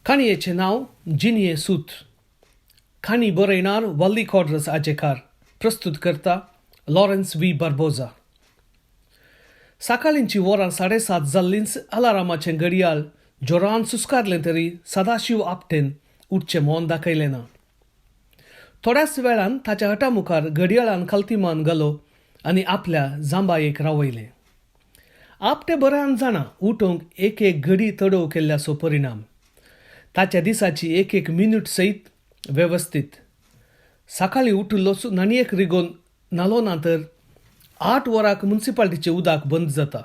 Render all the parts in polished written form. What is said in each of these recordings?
काणयेचें नांव जिनिये सूत. काणी बरयणार वल्ली कॉड्रस आजेकार. प्रस्तुत करता लॉरेन्स व्ही बार्बोजा. सकाळींची वरां 7:30 जाल्लींच अलारामाचें घडयाळ जोरान सुस्कारलें तरी सदाशिव आपटेन उठचें मोन दाखयलें ना. थोड्याच वेळान ताच्या हटा मुखार घडयाळान खालतीमान घालो आनी आपल्या जांबायेक रावयलें. आपटे बऱ्यान जाणा उठोवंक एक एक घडी तडव केल्ल्याचो परिणाम. ताच्या दिसाची एक एक मिनूट सयत वेवस्थीत. सकाळीं उठलोच नाणयेक रिगोवन नालो ना तर 8 वरांक मुन्सिपाल्टीचें उदक बंद जाता.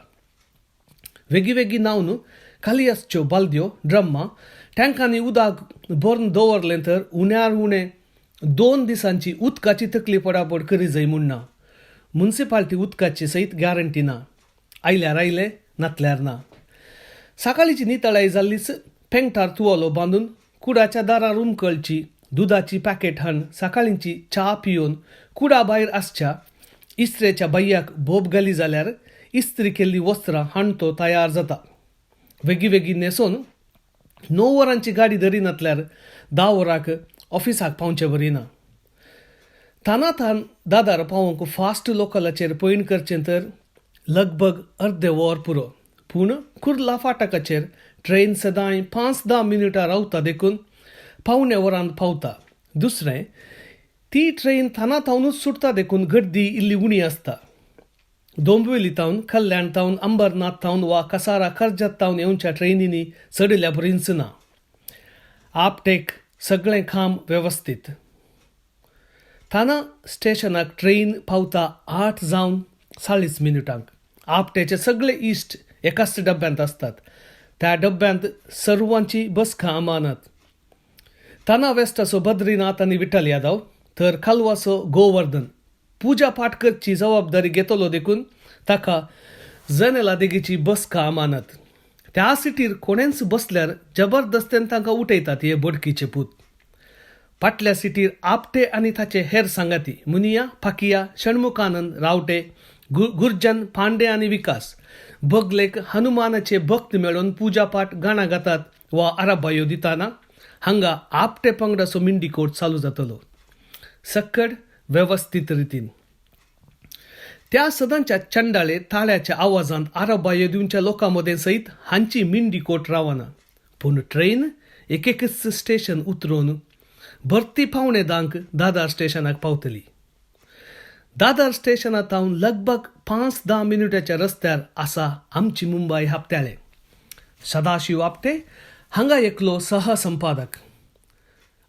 वेगळी न्हावन खाली आसच्यो बालद्यो, ड्रम्मां, टँकांनी उदक भरून दवरलें तर उण्यार उणें 2 दिसांची उदकाची तकली पडापड करी जाय म्हूण ना. मुन्सिपाल्टी उदकाची सयत गॅरंटी ना. आयल्यार आयलें, नातल्यार ना. सकाळीची नितळाय जाल्लीच पेंगटार तुवालो बांदून कुडाच्या दारार उमकळची दुदाची पॅकेट हाण सकाळींची च्या पिवन कुडा भायर आसच्या इस्त्रेच्या बाय्याक बोब घाली जाल्यार इस्त्री केल्ली वस्त्रां हाण तो तयार जाता. वेगळी न्हेसोवन 9 वरांची गाडी धरिनातल्यार 10 वरांक ऑफिसाक पावचें बरी ना. तान दादार पावोवंक फास्ट लोकलाचेर पैण करचें तर लगभग अर्दे वर पुरो. पूण कुर्ला फाटकाचेर ट्रेन सदांय 5-10 मिनटां रावता देखून पावणे वरांत पावता. दुसरें, ती ट्रेन थावनूच सुटता देखून गर्दी इल्ली उणी आसता. डोंबिवली तावन, कल्याण तावन, अंबरनाथ तावन वा कसारा कर्जत तावन येवच्या ट्रेनींनी चडल्या बरींच ना. आपटेक सगळें काम वेवस्थीत. थाना स्टेशनाक ट्रेन पावता 8:40 मिनटांक. आपटेचे सगळे इश्ट एकाच डब्यांत असतात. त्या डब्यांत सर्वांची बसका अमानत. ताना वेस्टाचो बद्रीनाथ आनी विठ्ठल यादव तर खालवाचो गोवर्धन पुजा पाठ करची जबाबदारी घेतलो देखून ताका जनेला देगीची बसका अमानत. त्या सिटीर कोणेंच बसल्यार जबरदस्तेन तांकां उठयतात हे बडकीचे पूत. फाटल्या सिटीर आपटे आनी ताचे हेर सांगाती मुनिया, फाकिया, षण्मुखानंद, रावटे, गुर्जन, पांडे आनी विकास बगलेक हनुमानाचे भक्त मेळोवन पुजा पाठ गाणा गातात वा आराबायो दिताना हांगा आपटे पंगडाचो मिंडीकोट चालू जातलो. सक्कड वेवस्थीत रितीन. त्या सदांच्या चंडाळे ताळ्याच्या आवाजांत आराबायो दिवच्या लोकांमदें सयत हांची मिंडीकोट रावना. पूण ट्रेन एकच स्टेशन उतरोवन भरती पावणे 10 दादर स्टेशनाक पावतली. दादर स्टेशनात तावन लगभग 5-10 मिनटाच्या रस्त्यार आसा आमची मुंबय हप्त्याळे. सदाशिव आपटे हांगा एकलो सहसंपादक.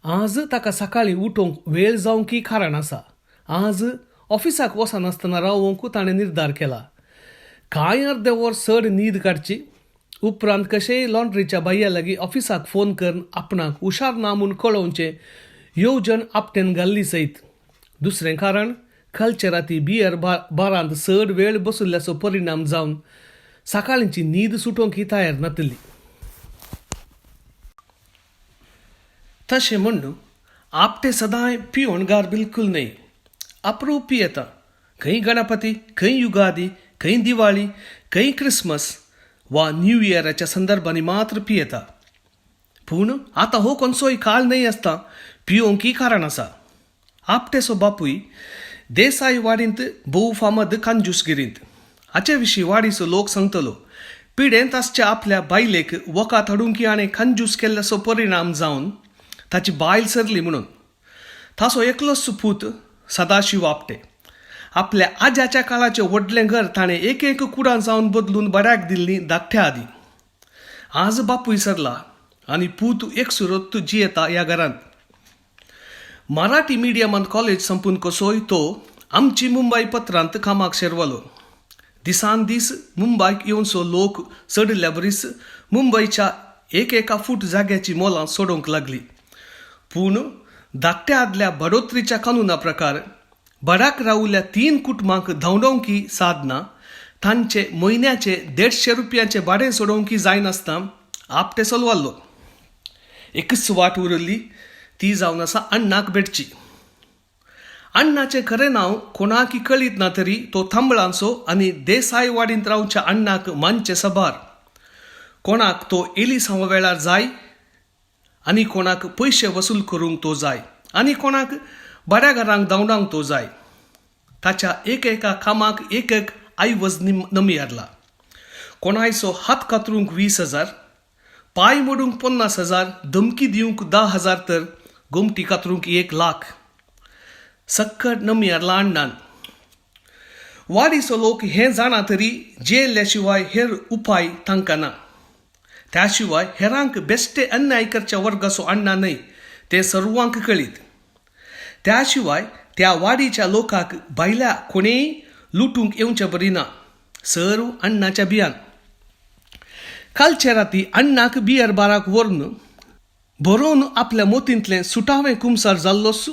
आज ताका सकाळीं उठोवंक वेळ जावंकी कारण आसा. आज ऑफिसाक वचनासतना रावोवंक ताणें निर्धार केला. कांय अर्दे वर चड न्हीद काडची. उपरांत कशेय लॉन्ड्रीच्या बाय्या लागीं ऑफिसाक फोन करून आपणाक हुशार ना म्हूण कळोवचें येवजण आपटेन घाल्ली सयत. दुसरें कारण खालचे राती बियर बारांत चड वेळ बसुल्ल्याचो परिणाम जावन सकाळींची न्हीद सुटोवंक तयार नातली. तशें म्हणून आपटे सदांय पिवणगार बिलकुल न्हय. अप्रूप पियेता. खंय गणपती, खंय युगादी, खंय दिवाळी, खंय क्रिसमस वा न्यू इयराच्या संदर्भांनी मात्र पियेता. पूण आतां हो कोणसोय काळ न्हय आसता पिवोवंकी कारण आसा. आपटेचो बापूय देसाई वाडींत भोव फामाद कंजूसगिरींत. हाचे विशीं वाडीचो लोक सांगतलो. पिडेंत आसच्या आपल्या बायलेक वकात हाडूंकी हाणें कंजूस केल्ल्याचो परिणाम जावन ताची बायल सरली म्हणून. ताचो एकलोच पूत सदाशिव आपटे. आपल्या आज्याच्या काळाचें व्हडलें घर ताणें एक कुडां जावन बदलून बड्याक दिल्लीं धाकट्या आदी. आज बापूय सरला आनी पूत एकसुरत जियेता ह्या घरांत. मराठी मिडियमांत कॉलेज संपून कसोय तो आमची मुंबय पत्रांत कामाक शेरवलो. दिसान दीस मुंबयक येवनसो लोक चडल्या बरीस मुंबयच्या एका फूट जाग्याची मोलां सोडोवंक लागली. पूण धाकट्या आदल्या बडोत्रीच्या कानुना प्रकार बडाक रावुल्ल्या 3 कुटुंबांक धांवडोवंकी साधना तांचे म्हयन्याचे 150 रुपयांचे भाडें सोडोवंकी जायनासता आपटे चलवाल्लो. एकच वाट उरली ती जावन आसा अण्णाक भेटची. अण्णाचें खरें नांव कोणाकी कळीत ना तरी तो थांबळांचो आनी देसाई वाडींत रावच्या अण्णाक मानचे सबार. कोणाक तो एलिसांव वेळार जाय आनी कोणाक पयशे वसूल करूंक तो जाय आनी कोणाक बड्या घरांक धांवडावंक तो जाय. ताच्या एका कामाक एक आयवज नमी हाडला. कोणायचो हात कातरूंक 20,000, पाय मोडूंक 50,000, धमकी दिवंक 10,000 तर गोमटी कातरूंक 1,00,000. सक्कट नमी हाडला अण्णान. वाडीचो लोक हें जाणा तरी जेल्ल्या शिवाय हेर उपाय तांकां ना. त्या शिवाय हेरांक बेश्टे अन्याय करच्या वर्गाचो अण्णा न्हय ते सर्वांक कळीत. त्या शिवाय त्या वाडीच्या लोकांक भायल्या कोणेय लुटूंक येवचें बरी ना. सर्व अण्णाच्या बियान. कालचे राती अण्णाक बियर बाराक व्हरून बरोवन आपल्या मोतींतलें सुटावें कुमसार जाल्लोस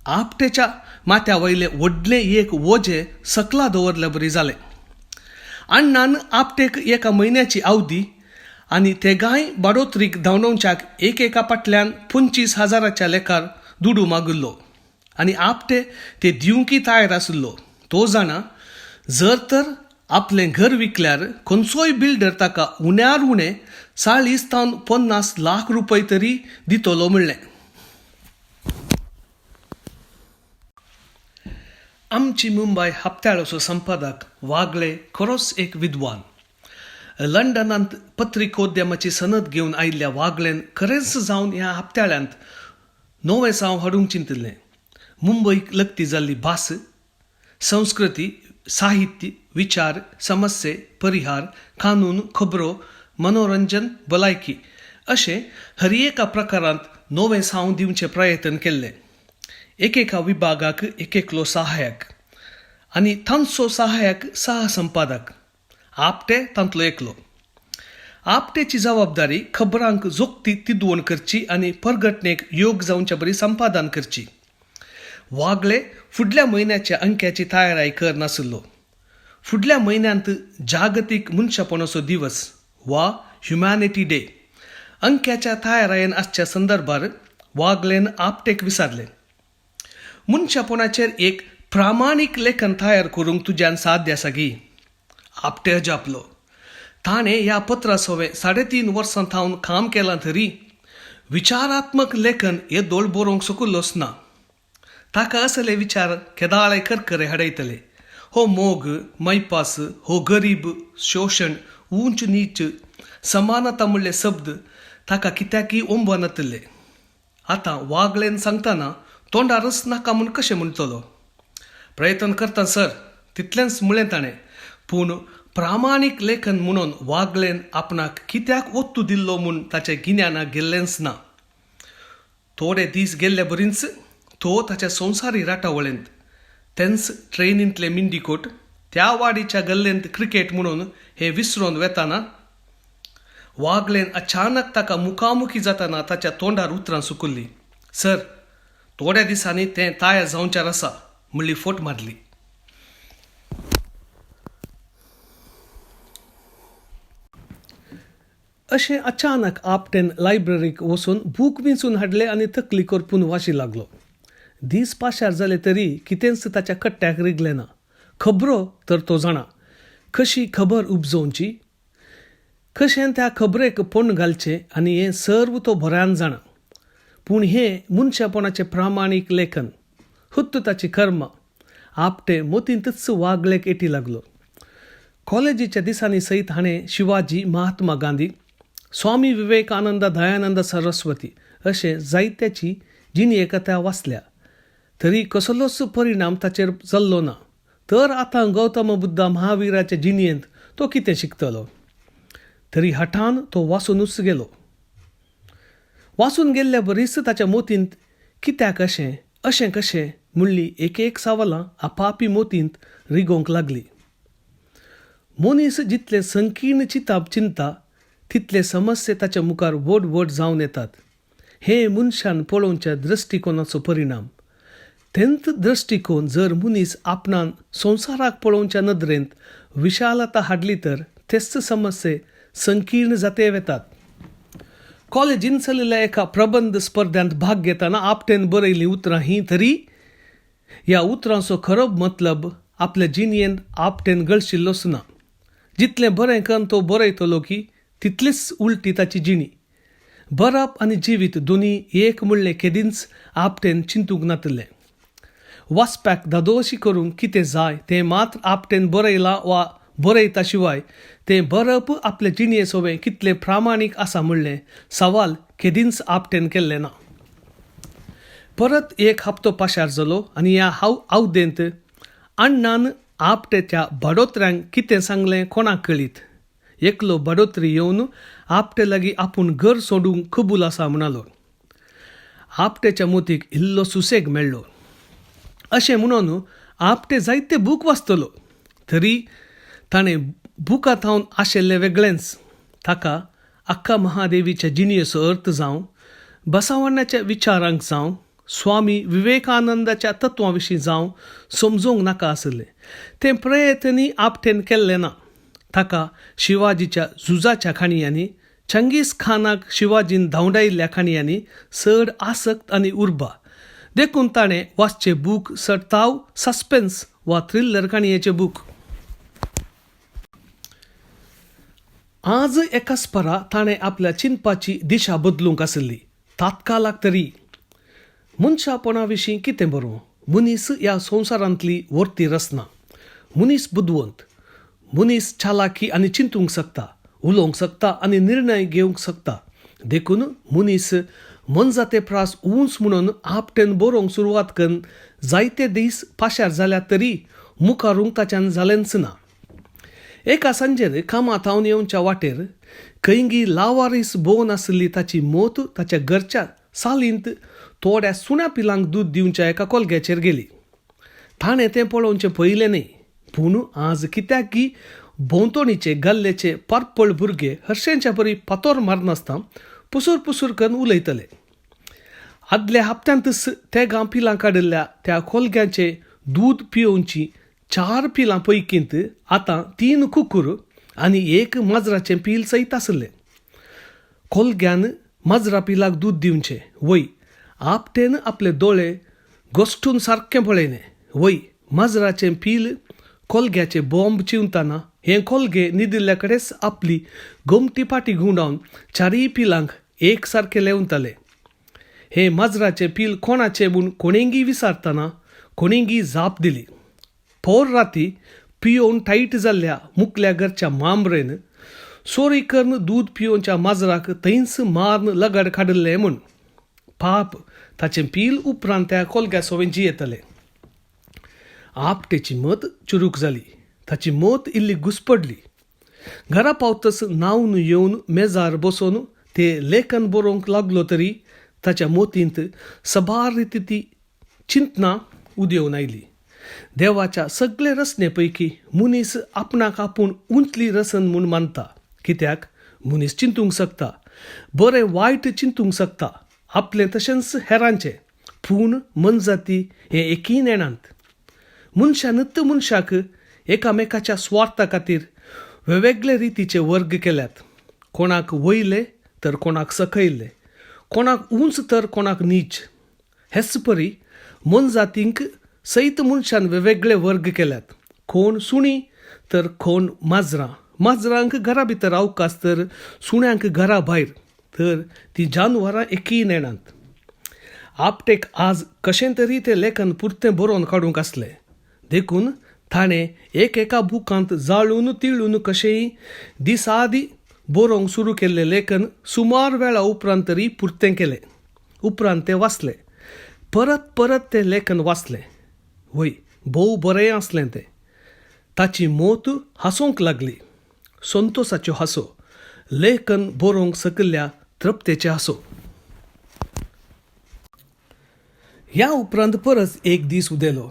आपटेच्या माथ्या वयलें व्हडलें एक वोजें सकला दवरलें बरी जालें. अण्णान आपटेक 1 म्हयन्याची अवधी आनी तेगाय बाडोत्रीक धांवडोवच्याक एका फाटल्यान 25,000च्या लेखार दुडू मागिल्लो आनी आपटे ते दिवंकी तयार आशिल्लो. तो जाणा जर तर आपलें घर विकल्यार खंयचोय बिल्डर ताका उण्यार उणें 40 ते 50 लाख रुपये तरी दितलो म्हणलें. आमची मुंबय हप्त्याळोचो संपादक वागले खरोच एक विद्वान. लंडनांत पत्रिकोद्यमाची सनद घेवन आयिल्ल्या वागलेन खरेंच जावन ह्या हप्त्याळ्यांत नवें साव हाडूंक चिंतिल्लें. मुंबईक लक्ती जाल्ली भास, संस्कृती, साहित्य, विचार, समस्ये, परिहार, कानून, खबरो, मनोरंजन, भलायकी अशें हर एका प्रकारांत नवें साव दिवचे प्रयत्न केल्ले. एकेका विभागाक एकलो सहाय्यक आनी तांचो सहाय्यक संपादक. आपटे तांतलो एकलो. आपटेची जबाबदारी खबरांक जोक्ती तिदवण करची आनी परगटणेक योग जावचे बरी संपादन करची. वागले फुडल्या म्हयन्याच्या अंक्याची तयारी कर नाशिल्लो. फुडल्या म्हयन्यांत जागतीक मनशापणाचो दिवस वा ह्युमॅनिटी डे अंक्याच्या तयारेन आसच्या संदर्भार वागलेन आपटेक विचारलें. मनशापणाचेर एक प्रामाणीक लेखन तयार करूंक तुज्यान साध्य आसा गी. आपटे अजापलो. ताणें ह्या पत्रासोवे 3.5 वर्सां थावन काम केलां तरी विचारात्मक लेखन येदोळ बरोवंक शकलोच ना. ताका असले विचार केदाळे करकरे हाडयतले. हो मोग, मैपास, हो गरीब, शोषण, ऊंच नीच, समानता म्हणले शब्द ताका कित्याकी ओंबनतले. आतां वागलेन सांगतना तोंडारच नाका म्हूण कशें म्हणटलो. प्रयत्न करता सर तितलेंच म्हळें ताणें. पूण प्रामाणीक लेखन म्हणून वागलेन आपणाक कित्याक ओत्तू दिल्लो म्हूण ताच्या गिन्यानाक गेल्लेंच ना. थोडे दीस गेल्ले बरींच तो ताच्या संवसारी राटावळेंत तेंच ट्रेनींतले मिंडीकोट त्या वाडीच्या गल्लेंत क्रिकेट म्हणून हे विसरून वेताना वागलेन अचानक ताका मुखामुखी जाताना ताच्या तोंडार उतरां सुकल्ली. सर थोड्या दिसांनी तें तयार जावच्यार आसा म्हणली फोट मारली. अशें अचानक आपटेन लायब्ररीक वचून बूक विंचून हाडले आनी तकली करपून वाशी लागलो. दीस पाशार जाले तरी कितेंच ताच्या कट्ट्याक रिगलें ना. खबरो तर तो जाणा. कशी खबर उपजोवची, कशें त्या खबरेक पोंड घालचें आनी हें सर्व तो बऱ्यान जाणा. पूण हें मनशापणाचें प्रामाणीक लेखन हुत्त ताची कर्मां. आपटे मोतींतच वागलेक येटी लागलो. कॉलेजीच्या दिसांनी सयत हाणें शिवाजी, महात्मा गांधी, स्वामी विवेकानंद, दयानंद सरस्वती अशें जायत्याची जिणे कथा वाचल्या तरी कसलोच परिणाम ताचेर जाल्लो ना. तर आतां गौतम बुद्धा महावीराच्या जिणयेंत तो कितें शिकतलो. तरी हठान तो वाचूनच गेलो. वाचून गेल्ल्या बरीच ताच्या मोतींत कित्याक अशें कशें म्हणली एक सावलां आपापी मोतींत रिगोवंक लागली. मनीस जितले संकीर्ण चिंता तितले समस्ये ताच्या मुखार व्हड जावन येतात. हे मनशान पळोवच्या दृश्टिकोनाचो परिणाम. तेंत दृश्टिकोन जर मनीस आपणान संवसाराक पळोवच्या नदरेंत विशालता हाडली तर तेच समस्ये संकीर्ण जाते वेतात. कॉलेजीन चलिल्ल्या एका प्रबंध स्पर्धांत भाग घेताना आपटेन बरयलीं उतरां हीं तरी ह्या उतरांचो खरो मतलब आपल्या जिणयेंत आपटेन गळशिल्लोच ना. जितलें बरें करून तो बरयतलो की तितलीच उलटी ताची जिणी. बरप आनी जिवीत दोनी एक म्हणलें केदींच आपटेन चिंतूंक नातलें. वाचप्याक धादोशी करूंक कितें जाय तें मात्र आपटेन बरयलां वा बरयता शिवाय तें बरप आपले जिणये सोबें कितलें प्रामाणीक आसा म्हणलें सवाल केदींच आपटेन केल्लें ना. परत एक हप्तो पाशार जालो आनी ह्या आवदेंत अण्णान आपटेच्या बडोत्र्यांक कितें सांगलें कोणाक कळीत. एकलो बडोत्री येवन आपटे लागीं आपूण घर सोडूंक कबूल आसा म्हणालो. आपटेच्या मोतीक इल्लो सुसेग मेळ्ळो. अशें म्हणून आपटे जायते बूक वाचतलो तरी ताणें बुकांत हावन आशिल्लें वेगळेंच. ताका अक्का महादेवीच्या जिणयेचो अर्थ जावं, बसवण्याच्या विचारांक जावं, स्वामी विवेकानंदाच्या तत्वां विशीं जावं समजूंक नाका आसलें. तें प्रयत्नी आपटेन केल्लें ना. ताका शिवाजीच्या झुजाच्या खाणयांनी, चंगीस खानाक शिवाजीन धांवडायिल्ल्या खाणयांनी चड आसक्त आनी उर्बा. देखून ताणें वाचचें बूक सडताव सस्पेन्स वा थ्रिल्लर काणयेचें बूक. आज एका स्परा ताणें आपल्या चिंतपाची दिशा बदलूंक आसली. तात्कालाक तरी मनशापणा विशीं कितें बरोवं. मनीस ह्या संवसारांतली वर्ती रचना. मनीस बुदवंत. मनीस चालाकी आनी चिंतूंक शकता, उलोवंक शकता आनी निर्णय घेवंक शकता. देखून मनीस मनजा ते प्रास उंच म्हणून आपटेन बरोवंक सुरवात करून जायते दीस पाशार जाल्यात तरी मुखारूंक ताच्यान जालेंच ना. एका सांजेर कामांत हांव येवच्या वाटेर खंयगी लावारीस भोवन आसली ताची मोत ताच्या घरच्या सालींत थोड्या सुण्या पिलांक दूद दिवच्या एका कोलग्याचेर गेली. ताणें तें पळोवचें पयलें न्ही, पूण आज कित्याक की भोंवतणीचे गल्लेचे पर्पळ भुरगे हर्शेंच्या परी पातोर मारनासतना पुसूर पुसूर करून उलयतले. आदल्या हप्त्यांतच ते गांव पिलां काडिल्ल्या त्या कोलग्याचें दूद पियोवची 4 पिलां पैकींत आतां 3 कुकूर आनी 1 माजराचें पील सयत आसलें. कोलग्यान माजरा पिलाक दूद दिवचें वय आपटेन आपले दोळे गोश्टून सारकें पळयलें. वय माजराचें पील कोलग्याचे बॉम्ब चिवतना हें कोलगे न्हिदिल्ल्या कडेच आपली गोमटी पाटी गुंडावन 4 पिलांक एक सारके लेवताले. हे माजराचें पील कोणाचें म्हूण कोणेंगी विचारतना कोणेंगी जाप दिली. पोर राती पियोवन टायट जाल्ल्या मुकल्या घरच्या मांबरेन सोरी करून दूद पियोवच्या माजराक थंयच मारून लगड काडिल्लें म्हूण. पाप ताचें पील उपरांत त्या कोलग्या सोबें जियेतलें. आपटेची मत चुरूक जाली. ताची मत इल्ली घुसपडली. घरा पावतच न्हांवन येवन मेजार बसून ते लेखन बरोवंक लागलो तरी ताच्या मोतींत सबार रिती चिंतना उदेवन आयली. देवाच्या सगळे रचने पैकी मनीस आपणाक आपूण उंचली रचन म्हूण मानता. कित्याक मनीस चिंतूंक शकता, बरें वायट चिंतूंक शकता, आपलें तशेंच हेरांचें. पूण मनजाती हें एकी नेणांत. मनशानच मनशाक एकामेकाच्या स्वार्था खातीर वेगवेगळे रितीचे वर्ग केल्यात. कोणाक वयले तर कोणाक सकयले, कोणाक उंच तर कोणाक नीच. हेच परी मनजातींक सयत मनशान वेगवेगळे वर्ग केल्यात. कोण सुणी तर कोण माजरां. माजरांक घरा भितर अवकाश तर सुण्यांक घरा भायर. तर ती जानवरां एकी नेणांत. आपटेक आज कशें तरी तें लेखन पुरतें बरोवन काडूंक आसलें. देखून ताणें एका बुकांत जाळून तिळून कशेंय दिसाआदी बरोवंक सुरू केल्लें लेखन सुमार वेळा उपरांत तरी पुरतें केलें. उपरांत तें वाचलें. परत परत तें लेखन वाचलें. वय भोव बरें आसलें तें. ताची मोत हांसूंक लागली. संतोशाच्यो हांसो, लेखन बरोवंक सकयल्या तृप्तेचें हांसो. ह्या उपरांत परत एक दीस उदेलो.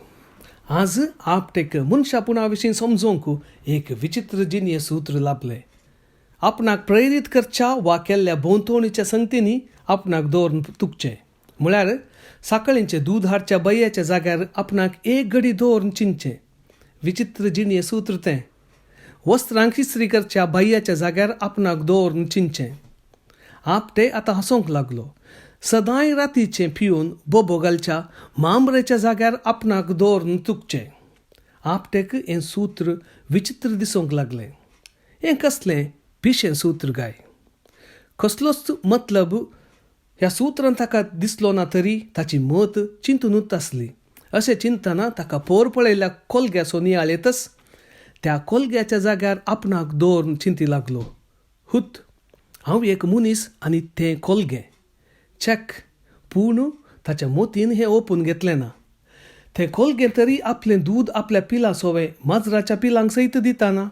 आज आपटेक मनशापणा विशीं समजोवंक एक विचित्र जिणये सूत्र लाभलें. आपणाक प्रेरीत करच्या वा केल्ल्या भोंवतणीच्या संगतींनी आपणाक दवरून तुकचें. म्हळ्यार साखळींचें दूद हाडच्या बय्याच्या जाग्यार आपणाक एक घडी दवरून चिंतचें. विचित्र जिणये सूत्र तें. वस्त्रांक इस्त्री करच्या बाय्याच्या जाग्यार आपणाक दवरून चिंतचें. आपटे आतां हांसूंक लागलो. सदांय रातीचें पिवन बोबो घालच्या मांबरेच्या जाग्यार आपणाक दवरून तुकचें. आपटेक हें सूत्र विचित्र दिसूंक लागलें. हें कसलें पिशें सूत्र गाय. कसलोच मतलब ह्या सुत्रान ताका दिसलो ना तरी ताची मत चिंतूनच आसली. अशें चिंतना ताका पोर पळयल्या कोलग्याचो नियाळ येतच त्या कोलग्याच्या जाग्यार आपणाक दवरून चिंती लागलो. हुत, हांव एक मनीस आनी तें कोलगें. चॅक. पूण ताच्या मोतीन हें ओपून घेतलें ना. तें कोलगें तरी आपलें दूद आपल्या पिला सोवे माजराच्या पिलांक सयत दिताना.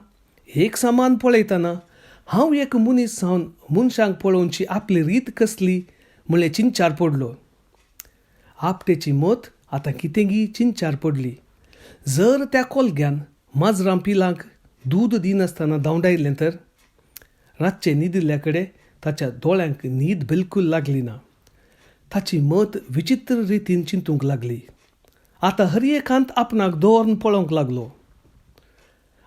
एक समान पळयतना हांव एक मनीस जावन मनशांक पळोवनची आपली रीत कसली म्हणलें चिंचार पडलो. आपटेची मत आतां कितेंगी चिंचार पडली. जर त्या कोलग्यान माजरां पिलांक दूद दिनासतना धांवडायलें तर? रातचे न्हिदिल्ल्या कडेन ताच्या दोळ्यांक न्हीद बिलकूल लागली ना. ताची मत विचित्र रितीन चिंतूंक लागली. आतां हर एकांत आपणाक दवरून पळोवंक लागलो.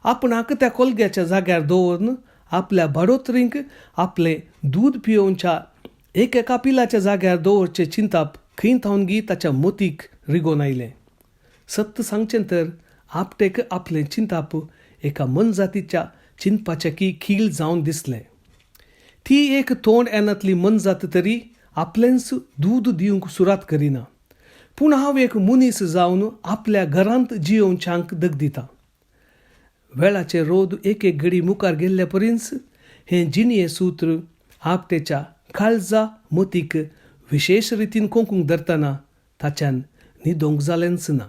आपणाक त्या कोलग्याच्या जाग्यार दवरून आपल्या बाडोत्रींक आपलें दूद पियोवच्या एका पिलाच्या जाग्यार दवरचें चिंताप खंय थावनगी ताच्या मतीक रिगोवन आयलें. सत्य सांगचें तर आपटेक आपलें चिंताप एका मनजातीच्या चिंतपाचें खील जावन दिसलें. ती एक तोंड येनातली मनजात तरी आपलेंच दूद दिवंक सुरात करिना. पूण हांव एक मनीस जावन आपल्या घरांत जियोवच्यांक दग दितां. वेळाचे रोद एक घडी मुखार गेल्ले पर्यंत हें जिणें सूत्र आपटेच्या काळजा मतीक विशेश रितीन कोंकूंक धरतना ताच्यान न्हिदोंक जालेंच ना.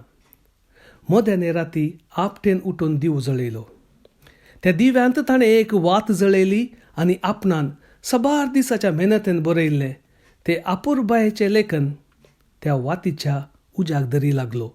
मोदेने राती आपटेन उठून दिवो जळयलो. त्या दिव्यांत ताणें एक वात जळयली आनी आपणान सबार दिसाच्या मेहनतीन बरयल्लें तें अपुर्बायेचें लेखन त्या वातीच्या उज्याक धरी लागलो.